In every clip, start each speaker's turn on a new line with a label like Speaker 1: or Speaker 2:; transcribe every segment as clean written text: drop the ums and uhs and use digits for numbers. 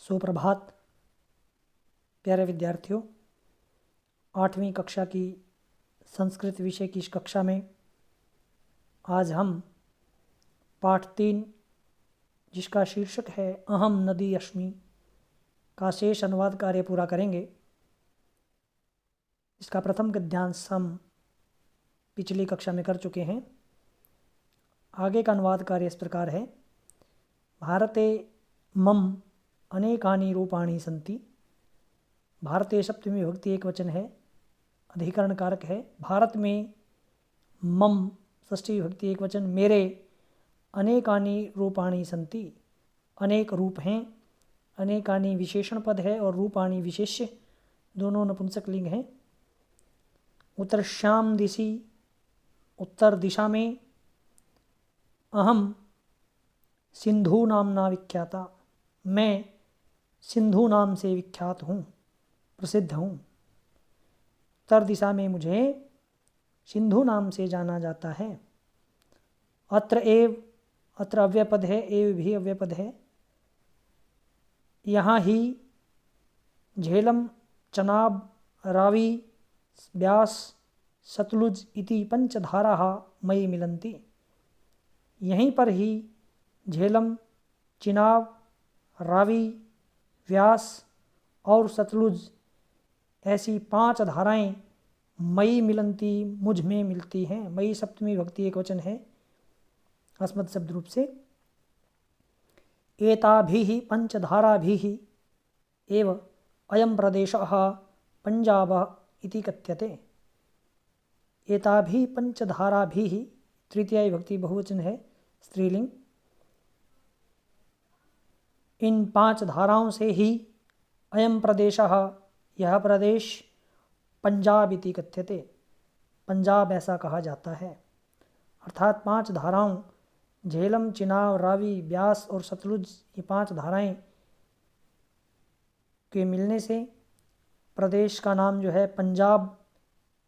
Speaker 1: सुप्रभात प्यारे विद्यार्थियों। 8वीं कक्षा की संस्कृत विषय की इस कक्षा में आज हम पाठ 3 जिसका शीर्षक है अहम नदी अस्मि का शेष अनुवाद कार्य पूरा करेंगे। इसका प्रथम गद्यांश हम पिछली कक्षा में कर चुके हैं। आगे का अनुवाद कार्य इस प्रकार है। भारते मम अनेकानि रूपाणि सन्ति। भारते सप्तमी विभक्ति एक वचन है, अधिकरण कारक है। भारत में मम षष्ठी विभक्ति एक वचन, मेरे अनेकानि रूपाणि सन्ति, अनेक रूप हैं। अनेकानि विशेषण पद है और रूपाणि विशेष्य, दोनों नपुंसक लिंग हैं। उत्तरश्याम दिशि, उत्तर दिशा में। अहम सिंधु नामना विख्याता, मैं सिंधु नाम से विख्यात हूँ, प्रसिद्ध हूँ। उत्तर दिशा में मुझे सिंधु नाम से जाना जाता है। अत्र एव, अत्र अव्ययपद है, एव भी अव्ययपद है। यहाँ ही झेलम, चनाब, रावी, ब्यास, सतलुज इति पंचधाराः मयि मिलन्ति। यहीं पर ही झेलम, चिनाब, रावी, व्यास और सतलुज ऐसी 5 धाराएं मयि मिलन्ति, मुझ में मिलती हैं। मयि सप्तमी विभक्ति एक वचन है अस्मत् शब्द रूप से। एताभिः पंचधाराभिः एव अयं प्रदेशः पंजाबः इति कथ्यते। एताभिः पंचधाराभिः तृतीया विभक्ति बहुवचन है, स्त्रीलिंग। इन 5 धाराओं से ही अयं प्रदेशः, यह प्रदेश, पंजाब इति कथ्यते, पंजाब ऐसा कहा जाता है। अर्थात 5 धाराओं झेलम, चिनाब, रावी, ब्यास और सतलुज, ये 5 धाराएं के मिलने से प्रदेश का नाम जो है पंजाब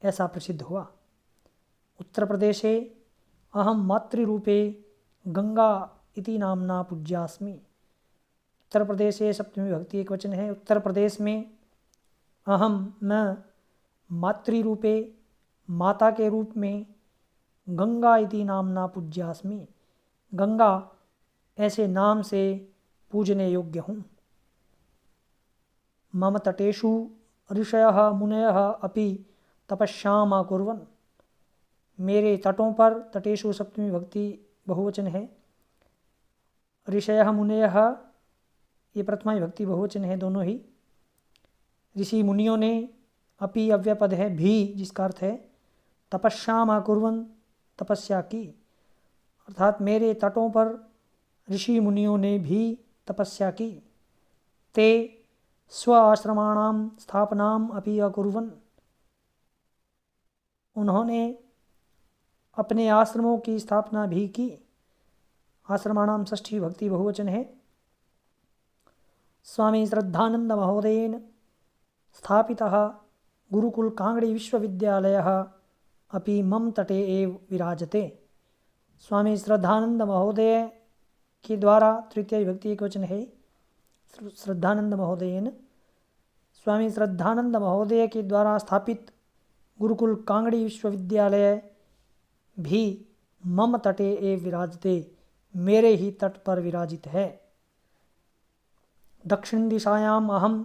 Speaker 1: ऐसा प्रसिद्ध हुआ। उत्तर प्रदेशे अहम मातृरूपे गंगा इति नामना पूज्यास्मि। उत्तर प्रदेशे सप्तमी विभक्ति एक वचन है। उत्तर प्रदेश में अहम, मैं, मातृरूपे माता के रूप में, गंगा इति नामना पूज्यास्मि, गंगा ऐसे नाम से पूजने योग्य हूँ। मम तटेषु ऋषयः मुनयः अपि तपस्याम अकुर्वन्। मेरे तटों पर, तटेषु सप्तमी विभक्ति बहुवचन है। ऋषयः मुनयः ये प्रथमा विभक्ति बहुवचन है, दोनों ही। ऋषि मुनियों ने, अपि अव्ययपद है, भी जिसका अर्थ है तपस्याम अकुर्वन्, तपस्या की। अर्थात मेरे तटों पर ऋषि मुनियों ने भी तपस्या की। ते स्व आश्रमाणाम स्थापनाम अपि अकुर्वन्, उन्होंने अपने आश्रमों की स्थापना भी की। आश्रमाणाम षष्ठी विभक्ति बहुवचन है। स्वामी श्रद्धानंद महोदयेन स्थापितः गुरुकुल कांगड़ी विश्वविद्यालयः अपि मम तटे एव विराजते। स्वामी श्रद्धानंद महोदय के द्वारा, तृतीय विभक्ति एक वचन है, श्रद्धानंद महोदयेन, स्वामी श्रद्धानंद महोदय के द्वारा स्थापित गुरुकुल कांगड़ी विश्वविद्यालय भी मम तटे एव विराजते, मेरे ही तट पर विराजित है। दक्षिण दिशायाम अहम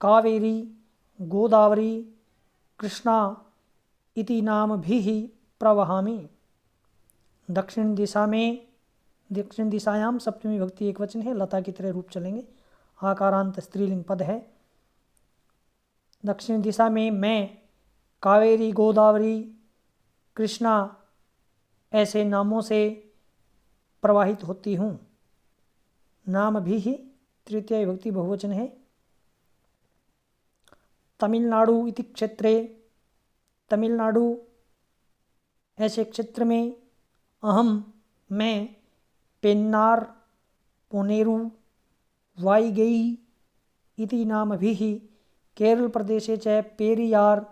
Speaker 1: कावेरी, गोदावरी, कृष्णा इति नामभिः प्रवहामि। दक्षिण दिशा में, दक्षिण दिशायाम सप्तमी विभक्ति एक वचन है, लता की तरह रूप चलेंगे, आकारांत स्त्रीलिंग पद है। दक्षिण दिशा में मैं कावेरी, गोदावरी, कृष्णा ऐसे नामों से प्रवाहित होती हूँ। नाम भी ही तृतीय विभक्ति बहुवचन है। तमिलनाडु इति क्षेत्रे, तमिलनाडु ऐसे क्षेत्र में, अहम मैं, पेन्नार, पोनेरु, वाईगई इति नामभिः केरल प्रदेशे च पेरियार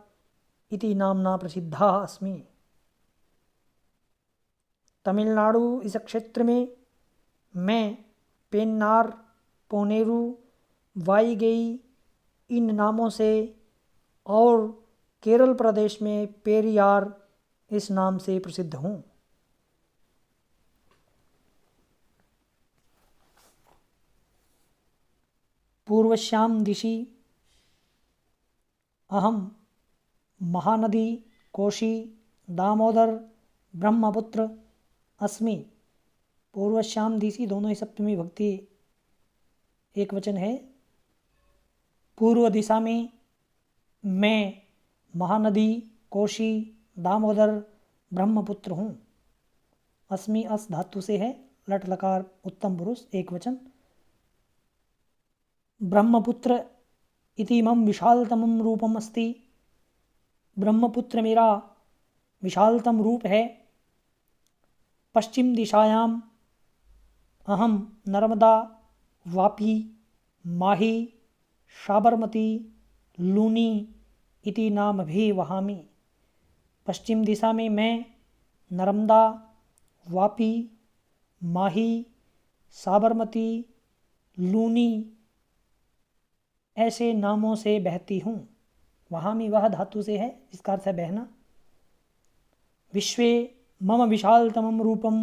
Speaker 1: इति नामना प्रसिद्धा अस्मि। तमिलनाडु इस क्षेत्र में मैं पेन्नार, पोनेरु वाईगई इन नामों से और केरल प्रदेश में पेरियार इस नाम से प्रसिद्ध हूँ। पूर्वश्याम दिशि अहम महानदी कोशी दामोदर ब्रह्मपुत्र अस्मि। पूर्वश्याम दिशि दोनों ही सप्तमी भक्ति एक वचन है। पूर्व दिशा में मैं महानदी कोशी दामोदर ब्रह्मपुत्र हूँ। अस्मि अस धातु से है, लट लकार उत्तम पुरुष एक वचन। ब्रह्मपुत्र इति मम विशालतमं रूपम अस्ति। ब्रह्मपुत्र मेरा विशालतम रूप है। पश्चिम दिशायाम अहम नर्मदा वापी माही साबरमती लूनी इति नाम भी वहामि। पश्चिम दिशा में मैं नर्मदा वापी माही साबरमती लूनी ऐसे नामों से बहती हूँ। वहामि वह धातु से है जिसका अर्थ है बहना। विश्वे मम विशालतमं रूपम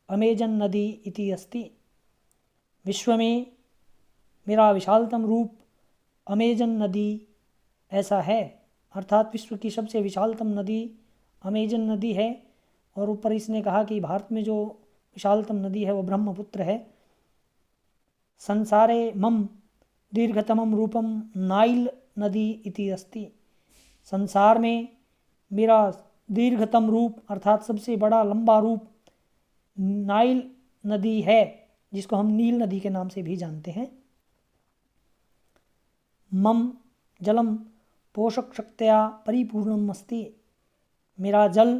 Speaker 1: अमेजन नदी इति अस्ति। विश्व में मेरा विशालतम रूप अमेजन नदी ऐसा है, अर्थात विश्व की सबसे विशालतम नदी अमेजन नदी है। और ऊपर इसने कहा कि भारत में जो विशालतम नदी है वो ब्रह्मपुत्र है। संसारे मम दीर्घतमं रूपम नाइल नदी इति अस्ति। संसार में मेरा दीर्घतम रूप अर्थात सबसे बड़ा लंबा रूप नाइल नदी है, जिसको हम नील नदी के नाम से भी जानते हैं। मम जलम पोषक शक्तिया परिपूर्णम अस्ति। मेरा जल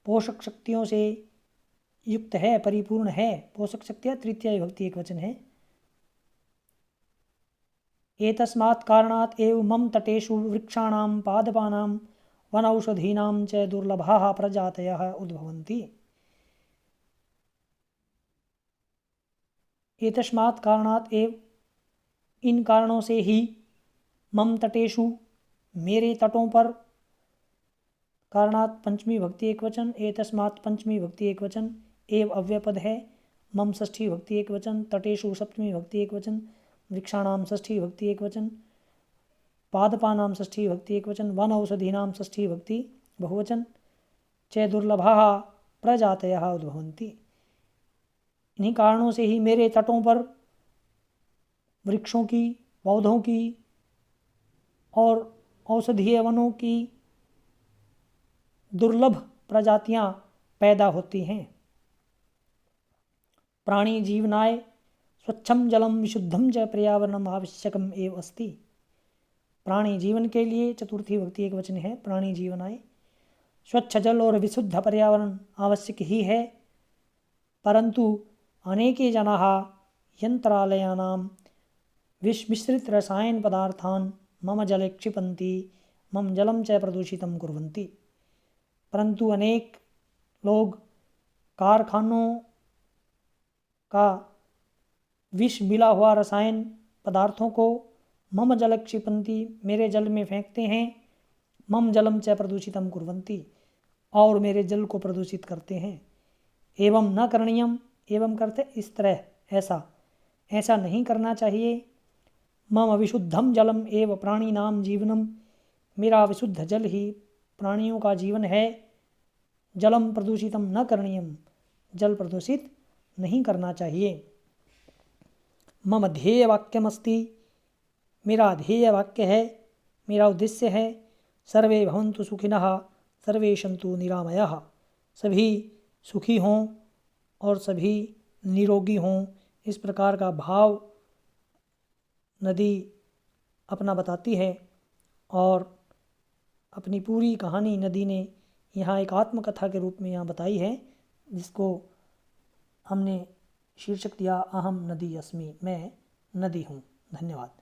Speaker 1: पोषक शक्तियों से युक्त है, परिपूर्ण है। पोषक शक्तियाँ तृतीया विभक्ति एक वचन है। एतस्मात् कारणात् एव मम तटेषु वृक्षाणां पादपानां वनौषधीनां च दुर्लभाः प्रजातयः उद्भवन्ति। एतस्मात् कारणात् एव इन कारणों से ही मम तटेषु मेरे तटों पर, कारणात् पंचमी भक्ति एक वचन, एतस्मात् पंचमी भक्ति एक वचन, एव अव्यपद है। मम षष्ठी भक्ति एक वचन, तटेषु सप्तमी भक्ति एक वचन, वृक्षाणाम षष्ठी भक्ति एक वचन, पादपानाम षष्ठी भक्ति एक वचन, वन औषधीनाम षष्ठी भक्ति बहुवचन, च दुर्लभाः प्रजातयः उद्भवन्ति। इन्हीं कारणों से ही मेरे तटों पर वृक्षों की, पौधों की और औषधीय वनों की दुर्लभ प्रजातियां पैदा होती हैं। प्राणी जीवनाय स्वच्छम जलम विशुद्धम च पर्यावरणम आवश्यकम एव अस्ति। प्राणी जीवन के लिए चतुर्थी भक्ति एक वचन है। प्राणी जीवनाय स्वच्छ जल और विशुद्ध पर्यावरण आवश्यक ही है, परंतु अनेके जनाः यंत्रालयानां विषमिश्रित रसायन पदार्थान मम जले क्षिपन्ति मम जलम च प्रदूषितं कुर्वन्ति। परंतु अनेक लोग कारखानों का विष मिला हुआ रसायन पदार्थों को मम जल क्षिपन्ति मेरे जल में फेंकते हैं, मम जलम च प्रदूषितं कुर्वन्ति और मेरे जल को प्रदूषित करते हैं। एवं न करणीयम, एवं करते इस तरह, ऐसा नहीं करना चाहिए। मम विशुद्धम जलम एव प्राणिनाम जीवनम, मेरा विशुद्ध जल ही प्राणियों का जीवन है। जलम प्रदूषितम न करणीयम, जल प्रदूषित नहीं करना चाहिए। मम ध्येय वाक्यमस्ति, मेरा ध्येय वाक्य है, मेरा उद्देश्य है। सर्वे भवन्तु सुखिनः सर्वे सन्तु निरामयाः, सभी सुखी हों और सभी निरोगी हों। इस प्रकार का भाव नदी अपना बताती है और अपनी पूरी कहानी नदी ने यहाँ एक आत्मकथा के रूप में यहाँ बताई है, जिसको हमने शीर्षक दिया अहम नदी अस्मि, मैं नदी हूँ। धन्यवाद।